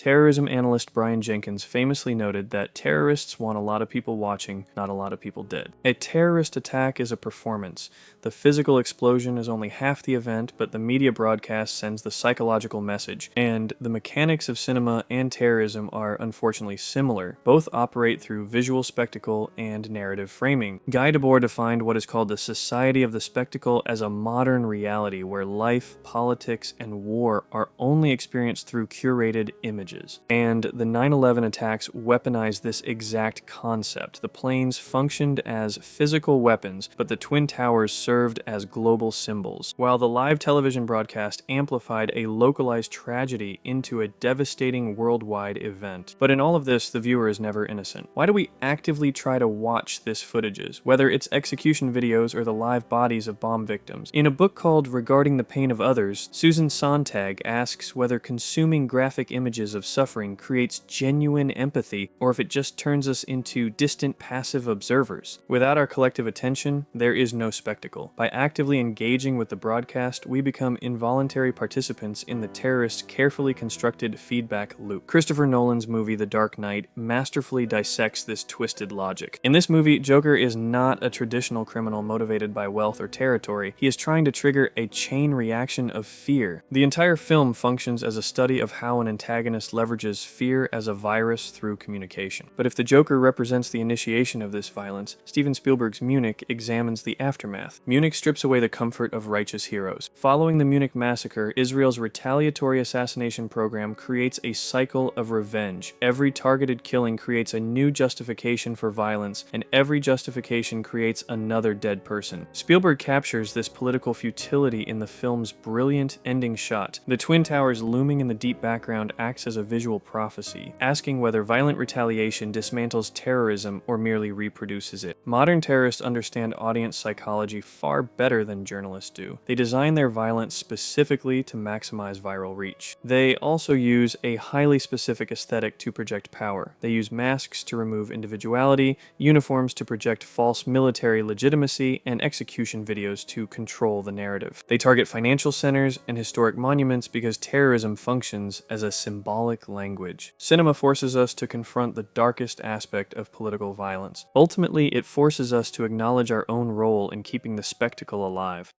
Terrorism analyst Brian Jenkins famously noted that terrorists want a lot of people watching, not a lot of people dead. A terrorist attack is a performance. The physical explosion is only half the event, but the media broadcast sends the psychological message. And the mechanics of cinema and terrorism are unfortunately similar. Both operate through visual spectacle and narrative framing. Guy Debord defined what is called the society of the spectacle as a modern reality where life, politics, and war are only experienced through curated images. And the 9/11 attacks weaponized this exact concept. The planes functioned as physical weapons, but the Twin Towers served as global symbols, while the live television broadcast amplified a localized tragedy into a devastating worldwide event. But in all of this, the viewer is never innocent. Why do we actively try to watch this footages, whether it's execution videos or the live bodies of bomb victims? In a book called Regarding the Pain of Others, Susan Sontag asks whether consuming graphic images of suffering creates genuine empathy, or if it just turns us into distant passive observers. Without our collective attention, there is no spectacle. By actively engaging with the broadcast, we become involuntary participants in the terrorist's carefully constructed feedback loop. Christopher Nolan's movie The Dark Knight masterfully dissects this twisted logic. In this movie, Joker is not a traditional criminal motivated by wealth or territory. He is trying to trigger a chain reaction of fear. The entire film functions as a study of how an antagonist leverages fear as a virus through communication. But if the Joker represents the initiation of this violence, Steven Spielberg's Munich examines the aftermath. Munich strips away the comfort of righteous heroes. Following the Munich massacre, Israel's retaliatory assassination program creates a cycle of revenge. Every targeted killing creates a new justification for violence, and every justification creates another dead person. Spielberg captures this political futility in the film's brilliant ending shot. The Twin Towers looming in the deep background acts as a visual prophecy, asking whether violent retaliation dismantles terrorism or merely reproduces it. Modern terrorists understand audience psychology far better than journalists do. They design their violence specifically to maximize viral reach. They also use a highly specific aesthetic to project power. They use masks to remove individuality, uniforms to project false military legitimacy, and execution videos to control the narrative. They target financial centers and historic monuments because terrorism functions as a symbolic language. Cinema forces us to confront the darkest aspect of political violence. Ultimately, it forces us to acknowledge our own role in keeping the spectacle alive.